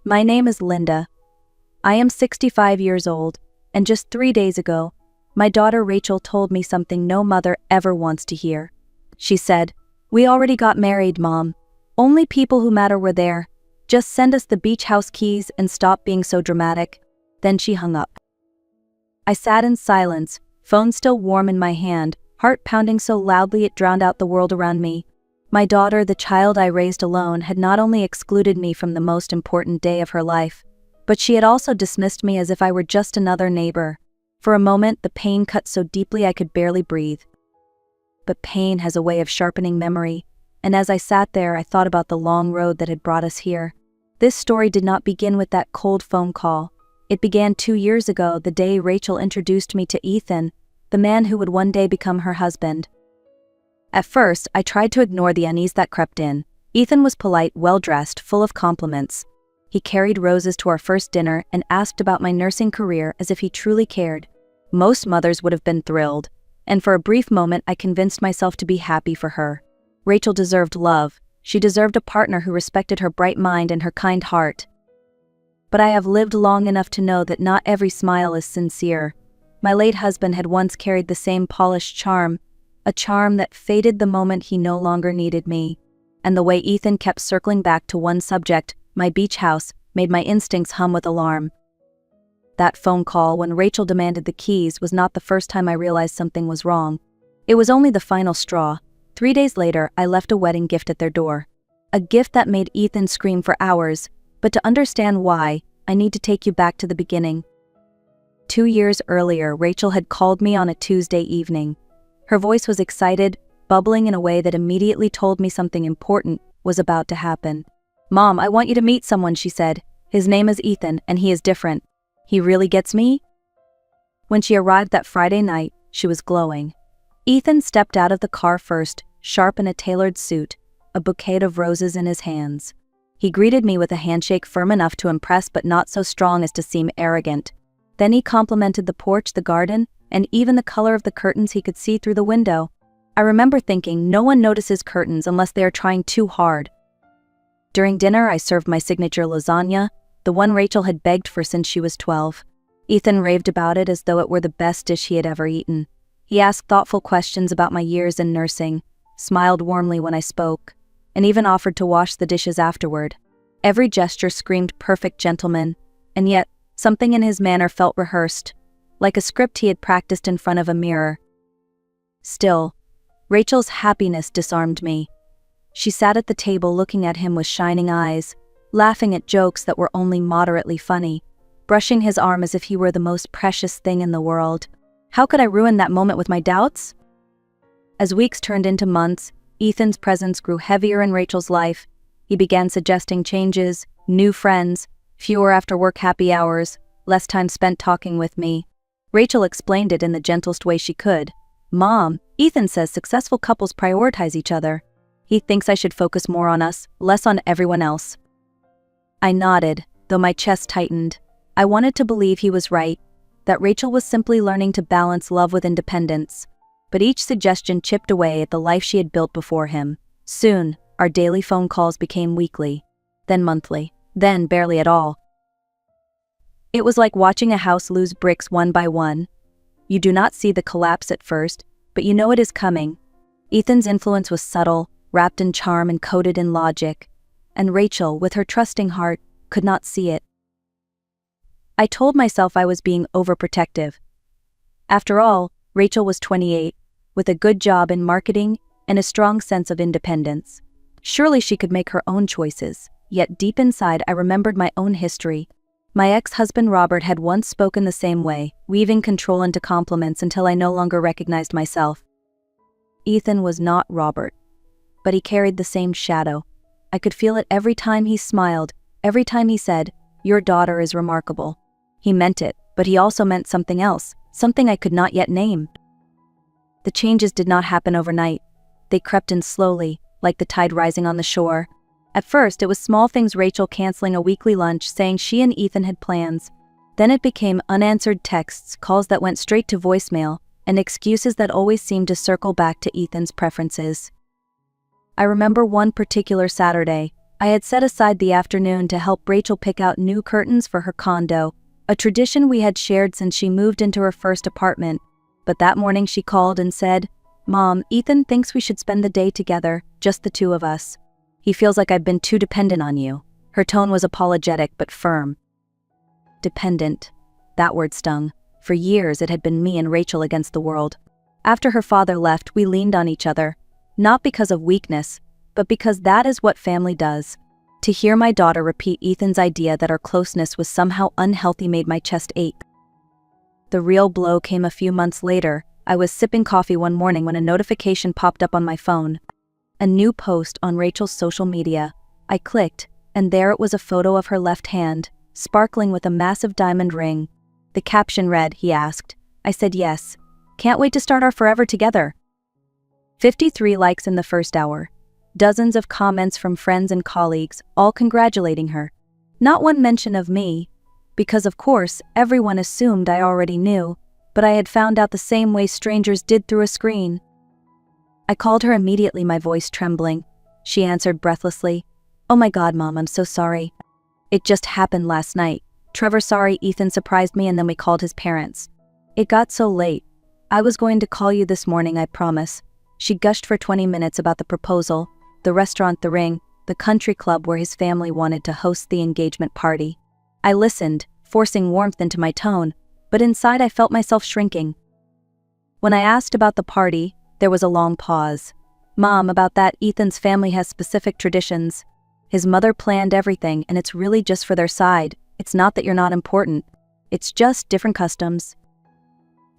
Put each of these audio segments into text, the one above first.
My name is Linda. I am 65 years old, and just 3 days ago, my daughter Rachel told me something no mother ever wants to hear. She said, "We already got married, Mom. Only people who matter were there. Just send us the beach house keys and stop being so dramatic." Then she hung up. I sat in silence, phone still warm in my hand, heart pounding so loudly it drowned out the world around me. My daughter, the child I raised alone, had not only excluded me from the most important day of her life, but she had also dismissed me as if I were just another neighbor. For a moment, the pain cut so deeply I could barely breathe. But pain has a way of sharpening memory, and as I sat there, I thought about the long road that had brought us here. This story did not begin with that cold phone call. It began 2 years ago, the day Rachel introduced me to Ethan, the man who would one day become her husband. At first, I tried to ignore the unease that crept in. Ethan was polite, well-dressed, full of compliments. He carried roses to our first dinner and asked about my nursing career as if he truly cared. Most mothers would have been thrilled, and for a brief moment I convinced myself to be happy for her. Rachel deserved love. She deserved a partner who respected her bright mind and her kind heart. But I have lived long enough to know that not every smile is sincere. My late husband had once carried the same polished charm, a charm that faded the moment he no longer needed me. And the way Ethan kept circling back to one subject, my beach house, made my instincts hum with alarm. That phone call when Rachel demanded the keys was not the first time I realized something was wrong. It was only the final straw. 3 days later, I left a wedding gift at their door. A gift that made Ethan scream for hours, but to understand why, I need to take you back to the beginning. 2 years earlier, Rachel had called me on a Tuesday evening. Her voice was excited, bubbling in a way that immediately told me something important was about to happen. "Mom, I want you to meet someone," she said. "His name is Ethan, and he is different. He really gets me?" When she arrived that Friday night, she was glowing. Ethan stepped out of the car first, sharp in a tailored suit, a bouquet of roses in his hands. He greeted me with a handshake firm enough to impress but not so strong as to seem arrogant. Then he complimented the porch, the garden, and even the color of the curtains he could see through the window. I remember thinking, no one notices curtains unless they are trying too hard. During dinner, I served my signature lasagna, the one Rachel had begged for since she was 12. Ethan raved about it as though it were the best dish he had ever eaten. He asked thoughtful questions about my years in nursing, smiled warmly when I spoke, and even offered to wash the dishes afterward. Every gesture screamed perfect gentleman, and yet something in his manner felt rehearsed, like a script he had practiced in front of a mirror. Still, Rachel's happiness disarmed me. She sat at the table looking at him with shining eyes, laughing at jokes that were only moderately funny, brushing his arm as if he were the most precious thing in the world. How could I ruin that moment with my doubts? As weeks turned into months, Ethan's presence grew heavier in Rachel's life. He began suggesting changes, new friends, fewer after-work happy hours, less time spent talking with me. Rachel explained it in the gentlest way she could. "Mom, Ethan says successful couples prioritize each other. He thinks I should focus more on us, less on everyone else." I nodded, though my chest tightened. I wanted to believe he was right, that Rachel was simply learning to balance love with independence. But each suggestion chipped away at the life she had built before him. Soon, our daily phone calls became weekly, then monthly, then barely at all. It was like watching a house lose bricks one by one. You do not see the collapse at first, but you know it is coming. Ethan's influence was subtle, wrapped in charm and coated in logic, and Rachel, with her trusting heart, could not see it. I told myself I was being overprotective. After all, Rachel was 28, with a good job in marketing and a strong sense of independence. Surely she could make her own choices, yet deep inside I remembered my own history. My ex-husband Robert had once spoken the same way, weaving control into compliments until I no longer recognized myself. Ethan was not Robert, but he carried the same shadow. I could feel it every time he smiled, every time he said, "Your daughter is remarkable." He meant it, but he also meant something else, something I could not yet name. The changes did not happen overnight. They crept in slowly, like the tide rising on the shore. At first, it was small things, Rachel canceling a weekly lunch, saying she and Ethan had plans. Then it became unanswered texts, calls that went straight to voicemail, and excuses that always seemed to circle back to Ethan's preferences. I remember one particular Saturday, I had set aside the afternoon to help Rachel pick out new curtains for her condo, a tradition we had shared since she moved into her first apartment. But that morning she called and said, "Mom, Ethan thinks we should spend the day together, just the two of us. He feels like I've been too dependent on you." Her tone was apologetic but firm. Dependent. That word stung. For years it had been me and Rachel against the world. After her father left, we leaned on each other, not because of weakness, but because that is what family does. To hear my daughter repeat Ethan's idea that our closeness was somehow unhealthy made my chest ache. The real blow came a few months later. I was sipping coffee one morning when a notification popped up on my phone. A new post on Rachel's social media. I clicked, and there it was, a photo of her left hand, sparkling with a massive diamond ring. The caption read, "He asked." I said yes. "Can't wait to start our forever together." 53 likes in the first hour. Dozens of comments from friends and colleagues, all congratulating her. Not one mention of me, because of course, everyone assumed I already knew, but I had found out the same way strangers did through a screen. I called her immediately, my voice trembling. She answered breathlessly, "Oh my God, Mom, I'm so sorry. It just happened last night. Trevor, sorry, Ethan surprised me and then we called his parents. It got so late. I was going to call you this morning, I promise." She gushed for 20 minutes about the proposal, the restaurant, the ring, the country club where his family wanted to host the engagement party. I listened, forcing warmth into my tone, but inside I felt myself shrinking. When I asked about the party, there was a long pause. "Mom, about that, Ethan's family has specific traditions. His mother planned everything and it's really just for their side. It's not that you're not important. It's just different customs."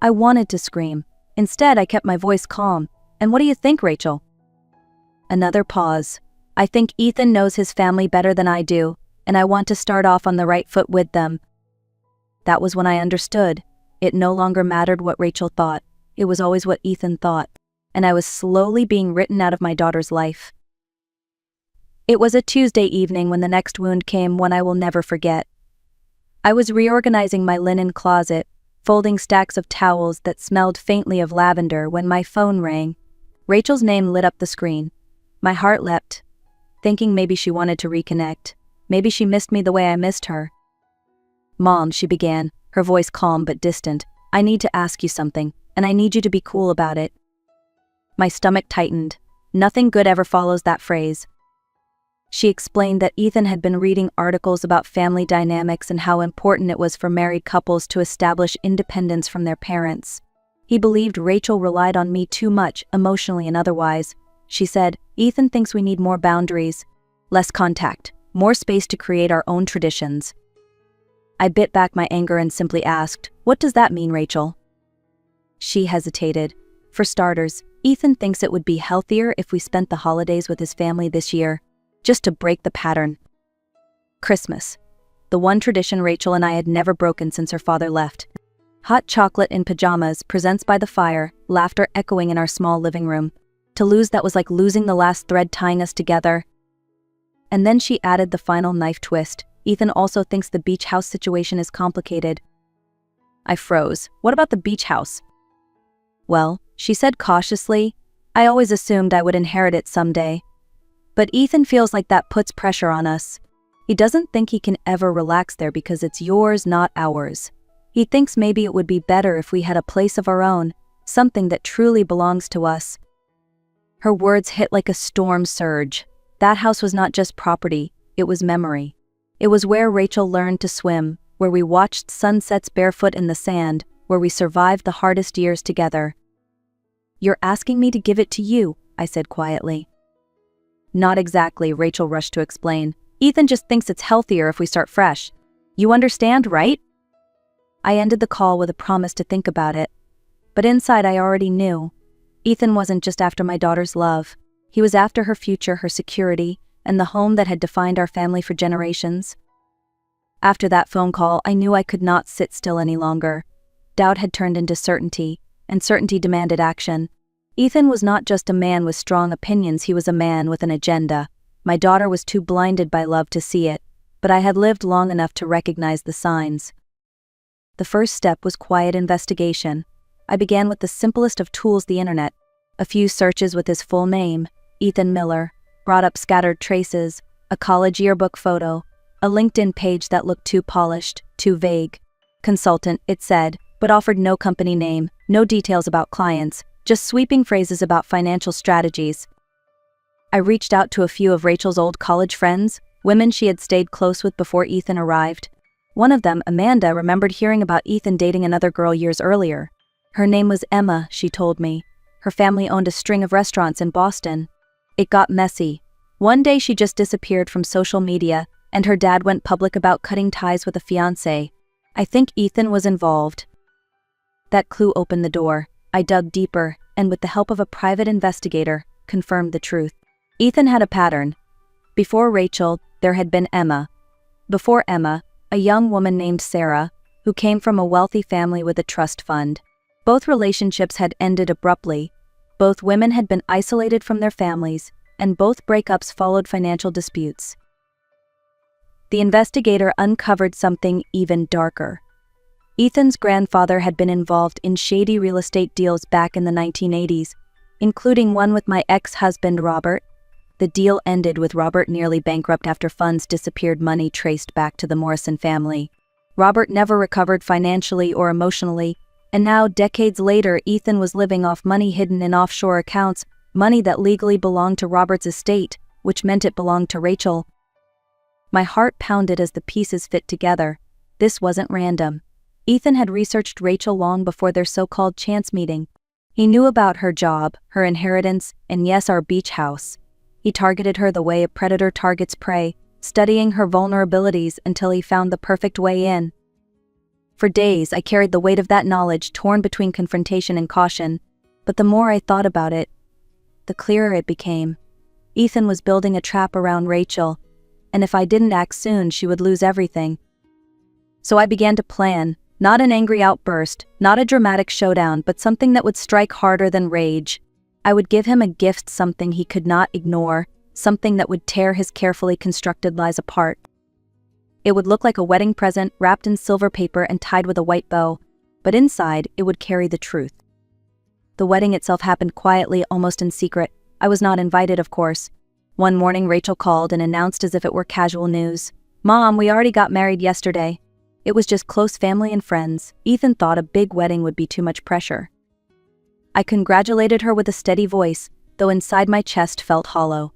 I wanted to scream. Instead, I kept my voice calm. "And what do you think, Rachel?" Another pause. "I think Ethan knows his family better than I do, and I want to start off on the right foot with them." That was when I understood. It no longer mattered what Rachel thought. It was always what Ethan thought. And I was slowly being written out of my daughter's life. It was a Tuesday evening when the next wound came, one I will never forget. I was reorganizing my linen closet, folding stacks of towels that smelled faintly of lavender, when my phone rang. Rachel's name lit up the screen. My heart leapt, thinking maybe she wanted to reconnect. Maybe she missed me the way I missed her. "Mom," she began, her voice calm but distant, "I need to ask you something, and I need you to be cool about it." My stomach tightened. Nothing good ever follows that phrase. She explained that Ethan had been reading articles about family dynamics and how important it was for married couples to establish independence from their parents. He believed Rachel relied on me too much, emotionally and otherwise. She said, "Ethan thinks we need more boundaries, less contact, more space to create our own traditions." I bit back my anger and simply asked, "What does that mean, Rachel?" She hesitated. "For starters, Ethan thinks it would be healthier if we spent the holidays with his family this year, just to break the pattern." Christmas. The one tradition Rachel and I had never broken since her father left. Hot chocolate in pajamas, presents by the fire, laughter echoing in our small living room. To lose that was like losing the last thread tying us together. And then she added the final knife twist. "Ethan also thinks the beach house situation is complicated." I froze. "What about the beach house?" "Well," she said cautiously, "I always assumed I would inherit it someday. But Ethan feels like that puts pressure on us. He doesn't think he can ever relax there because it's yours, not ours. He thinks maybe it would be better if we had a place of our own, something that truly belongs to us." Her words hit like a storm surge. That house was not just property, it was memory. It was where Rachel learned to swim, where we watched sunsets barefoot in the sand, where we survived the hardest years together. "You're asking me to give it to you," I said quietly. "Not exactly," Rachel rushed to explain. "Ethan just thinks it's healthier if we start fresh. You understand, right?" I ended the call with a promise to think about it. But inside I already knew. Ethan wasn't just after my daughter's love. He was after her future, her security, and the home that had defined our family for generations. After that phone call, I knew I could not sit still any longer. Doubt had turned into certainty, and certainty demanded action. Ethan was not just a man with strong opinions, he was a man with an agenda. My daughter was too blinded by love to see it, but I had lived long enough to recognize the signs. The first step was quiet investigation. I began with the simplest of tools, the internet. A few searches with his full name, Ethan Miller, brought up scattered traces, a college yearbook photo, a LinkedIn page that looked too polished, too vague. Consultant, it said, but offered no company name, no details about clients, just sweeping phrases about financial strategies. I reached out to a few of Rachel's old college friends, women she had stayed close with before Ethan arrived. One of them, Amanda, remembered hearing about Ethan dating another girl years earlier. Her name was Emma, she told me. Her family owned a string of restaurants in Boston. It got messy. One day she just disappeared from social media, and her dad went public about cutting ties with a fiancé. I think Ethan was involved. That clue opened the door. I dug deeper, and with the help of a private investigator, confirmed the truth. Ethan had a pattern. Before Rachel, there had been Emma. Before Emma, a young woman named Sarah, who came from a wealthy family with a trust fund. Both relationships had ended abruptly. Both women had been isolated from their families, and both breakups followed financial disputes. The investigator uncovered something even darker. Ethan's grandfather had been involved in shady real estate deals back in the 1980s, including one with my ex-husband Robert. The deal ended with Robert nearly bankrupt after funds disappeared, money traced back to the Morrison family. Robert never recovered financially or emotionally, and now, decades later, Ethan was living off money hidden in offshore accounts, money that legally belonged to Robert's estate, which meant it belonged to Rachel. My heart pounded as the pieces fit together. This wasn't random. Ethan had researched Rachel long before their so-called chance meeting. He knew about her job, her inheritance, and yes, our beach house. He targeted her the way a predator targets prey, studying her vulnerabilities until he found the perfect way in. For days, I carried the weight of that knowledge, torn between confrontation and caution, but the more I thought about it, the clearer it became. Ethan was building a trap around Rachel, and if I didn't act soon, she would lose everything. So I began to plan, not an angry outburst, not a dramatic showdown, but something that would strike harder than rage. I would give him a gift, something he could not ignore, something that would tear his carefully constructed lies apart. It would look like a wedding present wrapped in silver paper and tied with a white bow, but inside it would carry the truth. The wedding itself happened quietly, almost in secret. I was not invited, of course. One morning Rachel called and announced as if it were casual news, "Mom, we already got married yesterday." It was just close family and friends. Ethan thought a big wedding would be too much pressure. I congratulated her with a steady voice, though inside my chest felt hollow.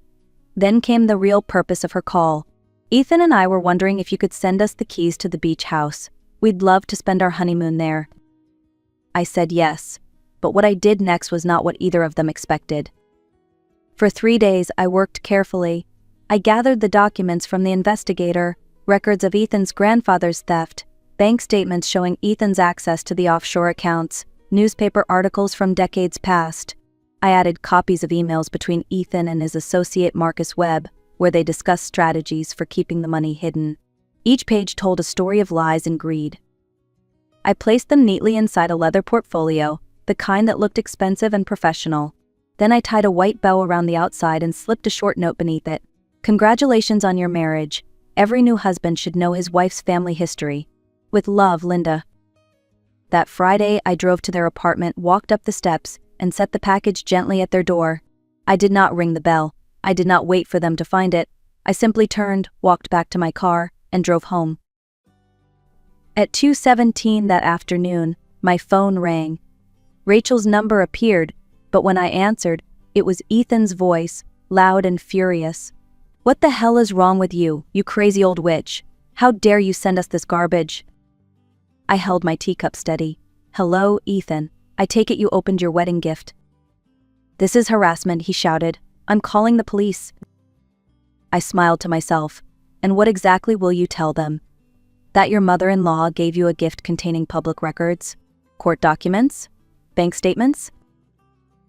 Then came the real purpose of her call. "Ethan and I were wondering if you could send us the keys to the beach house. We'd love to spend our honeymoon there." I said yes, but what I did next was not what either of them expected. For 3 days I worked carefully. I gathered the documents from the investigator, records of Ethan's grandfather's theft, bank statements showing Ethan's access to the offshore accounts, newspaper articles from decades past. I added copies of emails between Ethan and his associate Marcus Webb, where they discussed strategies for keeping the money hidden. Each page told a story of lies and greed. I placed them neatly inside a leather portfolio, the kind that looked expensive and professional. Then I tied a white bow around the outside and slipped a short note beneath it. "Congratulations on your marriage. Every new husband should know his wife's family history. With love, Linda." That Friday, I drove to their apartment, walked up the steps, and set the package gently at their door. I did not ring the bell. I did not wait for them to find it. I simply turned, walked back to my car, and drove home. At 2:17 that afternoon, my phone rang. Rachel's number appeared, but when I answered, it was Ethan's voice, loud and furious. "What the hell is wrong with you, you crazy old witch? How dare you send us this garbage?" I held my teacup steady. "Hello, Ethan. I take it you opened your wedding gift." "This is harassment," he shouted. "I'm calling the police." I smiled to myself. "And what exactly will you tell them? That your mother-in-law gave you a gift containing public records? Court documents? Bank statements?"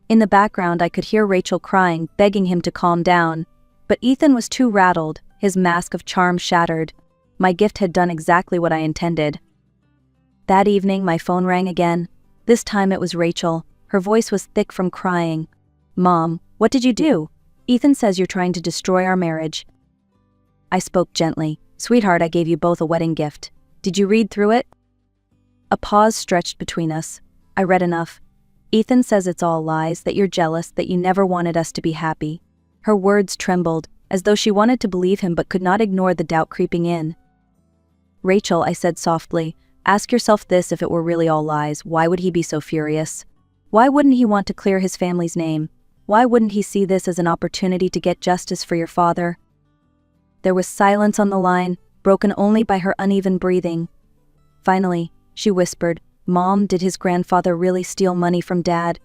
In the background, I could hear Rachel crying, begging him to calm down. But Ethan was too rattled, his mask of charm shattered. My gift had done exactly what I intended. That evening, my phone rang again. This time it was Rachel. Her voice was thick from crying. "Mom, what did you do? Ethan says you're trying to destroy our marriage." I spoke gently. "Sweetheart, I gave you both a wedding gift. Did you read through it?" A pause stretched between us. I read enough. "Ethan says it's all lies, that you're jealous, that you never wanted us to be happy." Her words trembled, as though she wanted to believe him but could not ignore the doubt creeping in. "Rachel," I said softly, "ask yourself this: if it were really all lies, why would he be so furious? Why wouldn't he want to clear his family's name? Why wouldn't he see this as an opportunity to get justice for your father?" There was silence on the line, broken only by her uneven breathing. Finally, she whispered, "Mom, did his grandfather really steal money from Dad?"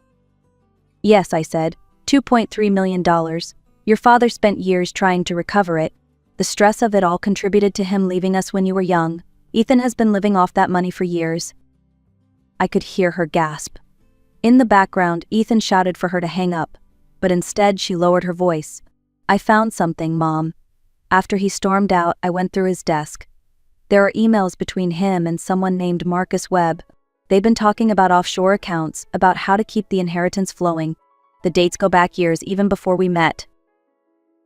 "Yes," I said, $2.3 million. Your father spent years trying to recover it. The stress of it all contributed to him leaving us when you were young. Ethan has been living off that money for years." I could hear her gasp. In the background, Ethan shouted for her to hang up, but instead she lowered her voice. "I found something, Mom." After he stormed out, I went through his desk. There are emails between him and someone named Marcus Webb. They've been talking about offshore accounts, about how to keep the inheritance flowing. The dates go back years, even before we met.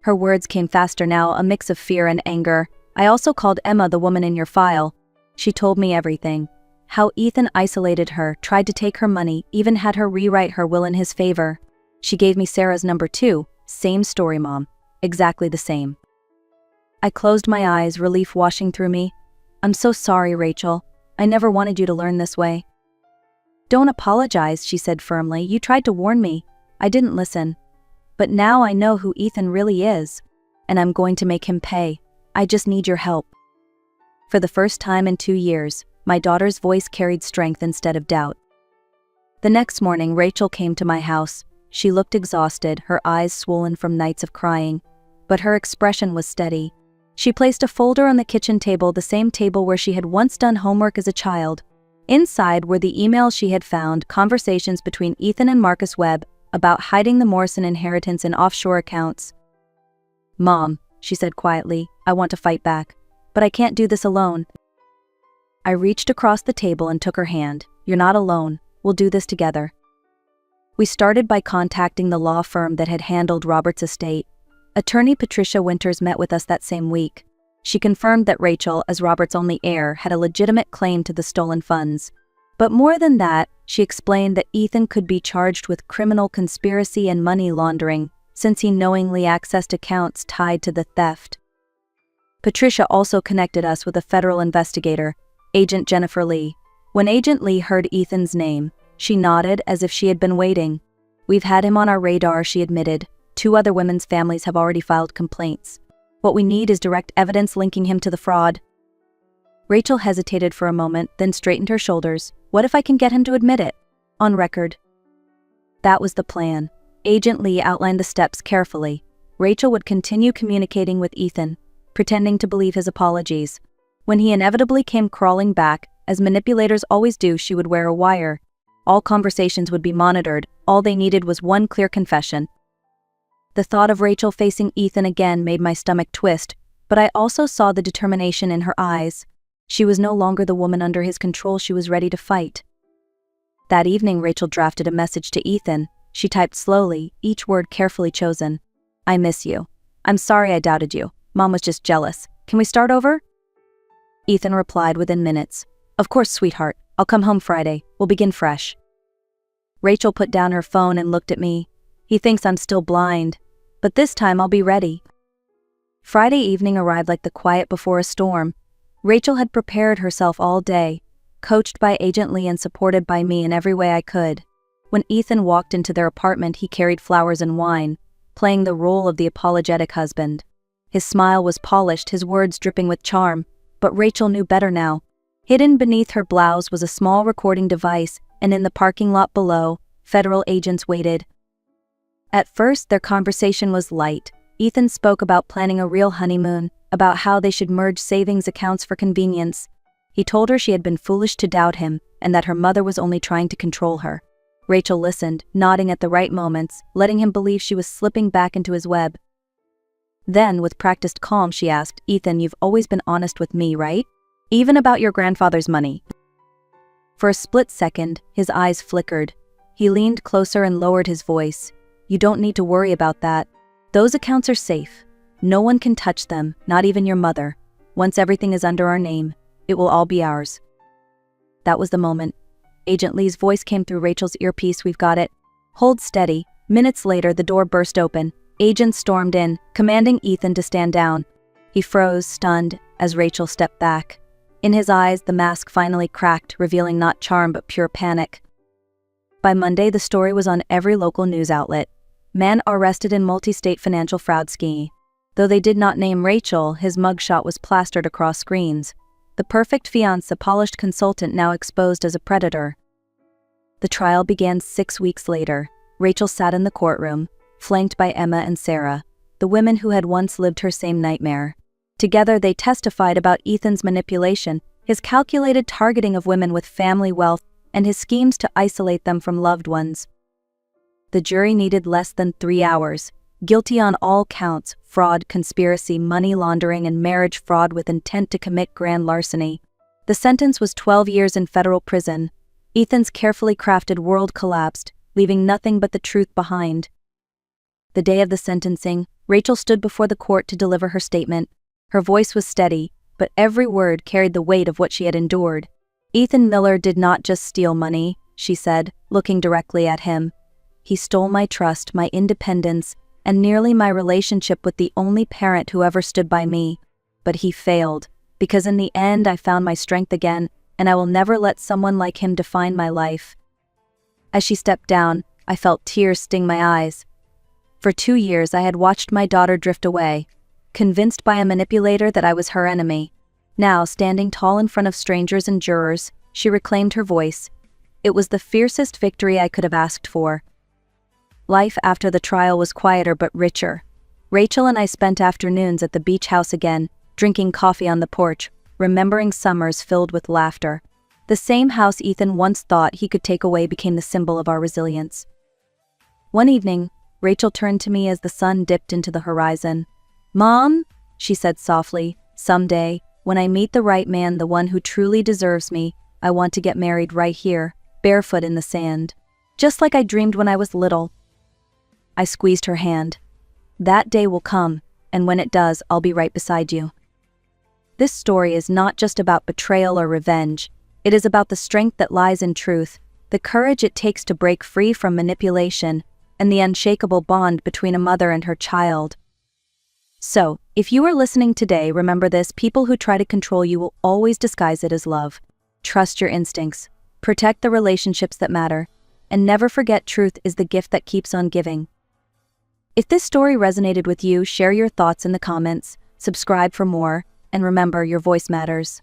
Her words came faster now, a mix of fear and anger. "I also called Emma, the woman in your file. She told me everything. How Ethan isolated her, tried to take her money, even had her rewrite her will in his favor. She gave me Sarah's number too. Same story, Mom. Exactly the same." I closed my eyes, relief washing through me. "I'm so sorry, Rachel. I never wanted you to learn this way." "Don't apologize," she said firmly. "You tried to warn me. I didn't listen. But now I know who Ethan really is, and I'm going to make him pay. I just need your help." For the first time in 2 years, my daughter's voice carried strength instead of doubt. The next morning, Rachel came to my house. She looked exhausted, her eyes swollen from nights of crying, but her expression was steady. She placed a folder on the kitchen table, the same table where she had once done homework as a child. Inside were the emails she had found, conversations between Ethan and Marcus Webb about hiding the Morrison inheritance in offshore accounts. "Mom," she said quietly, "I want to fight back, but I can't do this alone." I reached across the table and took her hand. "You're not alone. We'll do this together." We started by contacting the law firm that had handled Robert's estate. Attorney Patricia Winters met with us that same week. She confirmed that Rachel, as Robert's only heir, had a legitimate claim to the stolen funds. But more than that, she explained that Ethan could be charged with criminal conspiracy and money laundering, since he knowingly accessed accounts tied to the theft. Patricia also connected us with a federal investigator, Agent Jennifer Lee. When Agent Lee heard Ethan's name, she nodded as if she had been waiting. "We've had him on our radar," she admitted. 2 other women's families have already filed complaints. What we need is direct evidence linking him to the fraud." Rachel hesitated for a moment, then straightened her shoulders. "What if I can get him to admit it? On record?" That was the plan. Agent Lee outlined the steps carefully. Rachel would continue communicating with Ethan, pretending to believe his apologies. When he inevitably came crawling back, as manipulators always do, she would wear a wire. All conversations would be monitored. All they needed was one clear confession. The thought of Rachel facing Ethan again made my stomach twist, but I also saw the determination in her eyes. She was no longer the woman under his control. She was ready to fight. That evening, Rachel drafted a message to Ethan. She typed slowly, each word carefully chosen. "I miss you. I'm sorry I doubted you. Mom was just jealous. Can we start over?" Ethan replied within minutes. "Of course, sweetheart. I'll come home Friday. We'll begin fresh." Rachel put down her phone and looked at me. "He thinks I'm still blind. But this time I'll be ready." Friday evening arrived like the quiet before a storm. Rachel had prepared herself all day, coached by Agent Lee and supported by me in every way I could. When Ethan walked into their apartment, he carried flowers and wine, playing the role of the apologetic husband. His smile was polished, his words dripping with charm, but Rachel knew better now. Hidden beneath her blouse was a small recording device, and in the parking lot below, federal agents waited. At first, their conversation was light. Ethan spoke about planning a real honeymoon, about how they should merge savings accounts for convenience. He told her she had been foolish to doubt him, and that her mother was only trying to control her. Rachel listened, nodding at the right moments, letting him believe she was slipping back into his web. Then, with practiced calm, she asked, "Ethan, you've always been honest with me, right? Even about your grandfather's money?" For a split second, his eyes flickered. He leaned closer and lowered his voice. "You don't need to worry about that. Those accounts are safe. No one can touch them, not even your mother. Once everything is under our name, it will all be ours." That was the moment. Agent Lee's voice came through Rachel's earpiece. "We've got it. Hold steady." Minutes later, the door burst open. Agents stormed in, commanding Ethan to stand down. He froze, stunned, as Rachel stepped back. In his eyes, the mask finally cracked, revealing not charm but pure panic. By Monday, the story was on every local news outlet. Man arrested in multi-state financial fraud scheme. Though they did not name Rachel, his mugshot was plastered across screens. The perfect fiancé, a polished consultant now exposed as a predator. The trial began 6 weeks later. Rachel sat in the courtroom, flanked by Emma and Sarah, the women who had once lived her same nightmare. Together they testified about Ethan's manipulation, his calculated targeting of women with family wealth, and his schemes to isolate them from loved ones. The jury needed less than 3 hours. Guilty on all counts: fraud, conspiracy, money laundering, and marriage fraud with intent to commit grand larceny. The sentence was 12 years in federal prison. Ethan's carefully crafted world collapsed, leaving nothing but the truth behind. The day of the sentencing, Rachel stood before the court to deliver her statement. Her voice was steady, but every word carried the weight of what she had endured. "Ethan Miller did not just steal money," she said, looking directly at him. "He stole my trust, my independence, and nearly my relationship with the only parent who ever stood by me. But he failed, because in the end I found my strength again, and I will never let someone like him define my life." As she stepped down, I felt tears sting my eyes. For 2 years I had watched my daughter drift away, convinced by a manipulator that I was her enemy. Now, standing tall in front of strangers and jurors, she reclaimed her voice. It was the fiercest victory I could have asked for. Life after the trial was quieter but richer. Rachel and I spent afternoons at the beach house again, drinking coffee on the porch, remembering summers filled with laughter. The same house Ethan once thought he could take away became the symbol of our resilience. One evening, Rachel turned to me as the sun dipped into the horizon. "Mom," she said softly, "someday, when I meet the right man, the one who truly deserves me, I want to get married right here, barefoot in the sand. Just like I dreamed when I was little." I squeezed her hand. "That day will come, and when it does, I'll be right beside you." This story is not just about betrayal or revenge. It is about the strength that lies in truth, the courage it takes to break free from manipulation, and the unshakable bond between a mother and her child. So, if you are listening today, remember this: people who try to control you will always disguise it as love. Trust your instincts, protect the relationships that matter, and never forget truth is the gift that keeps on giving. If this story resonated with you, share your thoughts in the comments, subscribe for more, and remember, your voice matters.